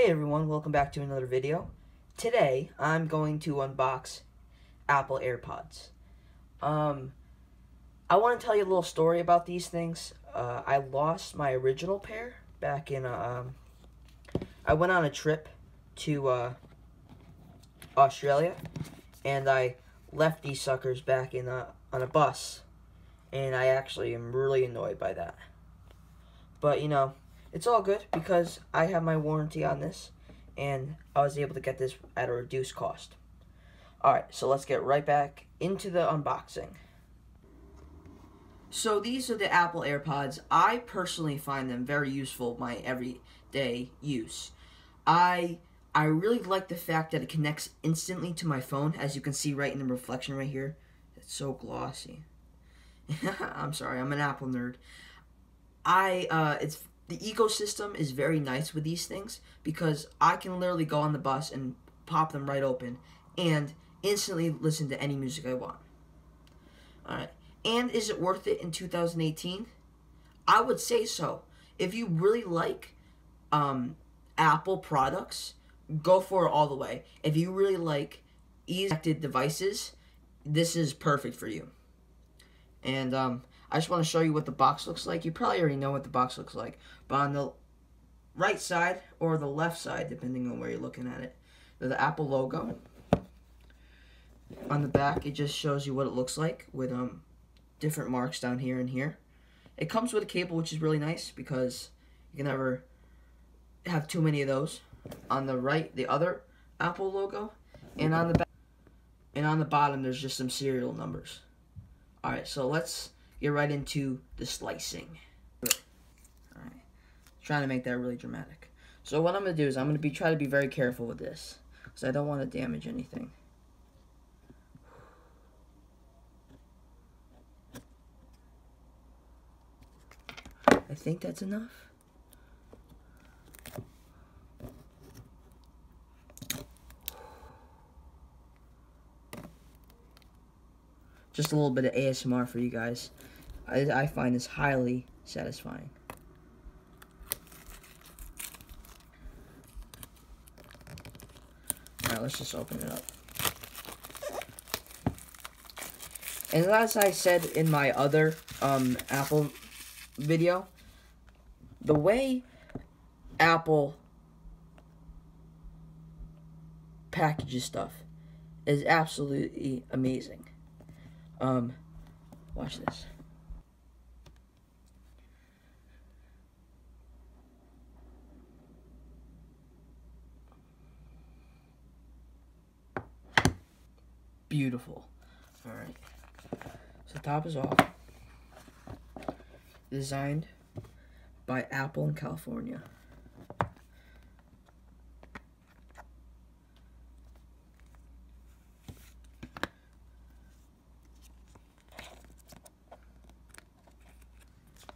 Hey everyone, welcome back to another video. Today, I'm going to unbox Apple AirPods. I want to tell you a little story about these things. I lost my original pair back in, I went on a trip to Australia, and I left these suckers back in on a bus, and I actually am really annoyed by that. But, you know, it's all good because I have my warranty on this, and I was able to get this at a reduced cost. Alright, so let's get right back into the unboxing. So these are the Apple AirPods. I personally find them very useful in my everyday use. I really like the fact that it connects instantly to my phone, as you can see right in the reflection right here. It's so glossy. I'm sorry, I'm an Apple nerd. The ecosystem is very nice with these things because I can literally go on the bus and pop them right open and instantly listen to any music I want. Alright, and is it worth it in 2018? I would say so. If you really like Apple products, go for it all the way. If you really like easy-connected devices, this is perfect for you. And I just want to show you what the box looks like. You probably already know what the box looks like. But on the right side, or the left side, depending on where you're looking at it, there's the Apple logo. On the back, it just shows you what it looks like with different marks down here and here. It comes with a cable, which is really nice because you can never have too many of those. On the right, the other Apple logo. And on the back, and on the bottom, there's just some serial numbers. Alright, so let's get right into the slicing. Alright, trying to make that really dramatic. So what I'm going to do is I'm going to try to be very careful with this, because I don't want to damage anything. I think that's enough. Just a little bit of ASMR for you guys. I find this highly satisfying. Alright, let's just open it up. And as I said in my other Apple video, the way Apple packages stuff is absolutely amazing. Watch this. Beautiful. Alright. So the top is off. Designed by Apple in California.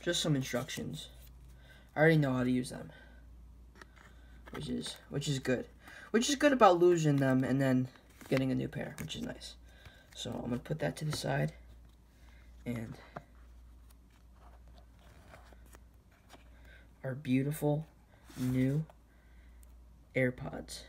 Just some instructions. I already know how to use them, which is good. Which is good about losing them and then getting a new pair, which is nice. So I'm gonna put that to the side, and our beautiful new AirPods.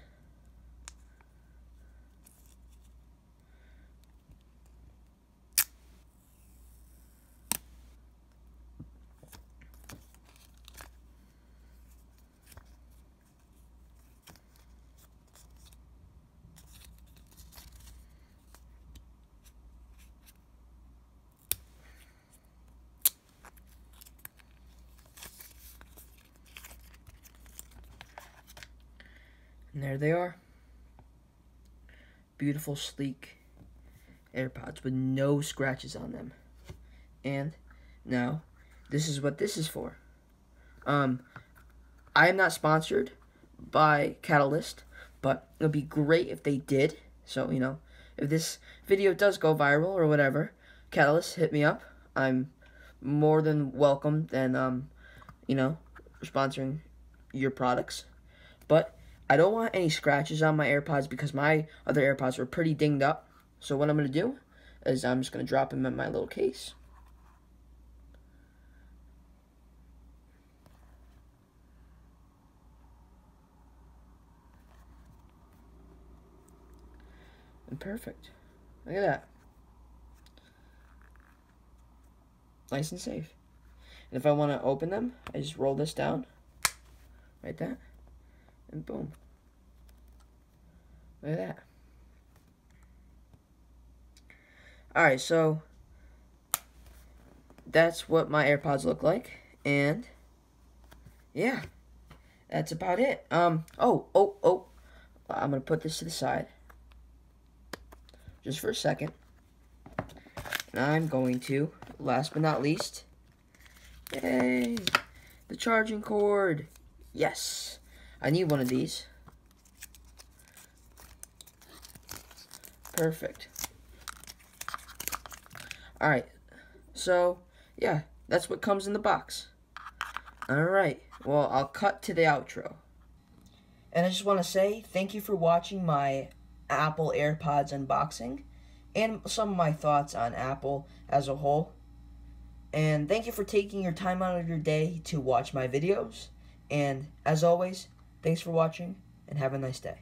And there they are. Beautiful, sleek AirPods with no scratches on them. And now, this is what this is for. I am not sponsored by Catalyst, but it would be great if they did. So, you know, if this video does go viral or whatever, Catalyst, hit me up. I'm more than welcome and, you know, sponsoring your products. But I don't want any scratches on my AirPods because my other AirPods were pretty dinged up. So what I'm going to do is I'm just going to drop them in my little case. Perfect. Look at that. Nice and safe. And if I want to open them, I just roll this down. Right there. And boom. Look at that. Alright, so that's what my AirPods look like. And yeah, that's about it. I'm gonna put this to the side just for a second. And I'm going to, last but not least, yay, the charging cord. Yes, I need one of these. Perfect. Alright, so yeah, that's what comes in the box. Alright, well, I'll cut to the outro. And I just want to say thank you for watching my Apple AirPods unboxing and some of my thoughts on Apple as a whole. And thank you for taking your time out of your day to watch my videos. And as always, thanks for watching and have a nice day.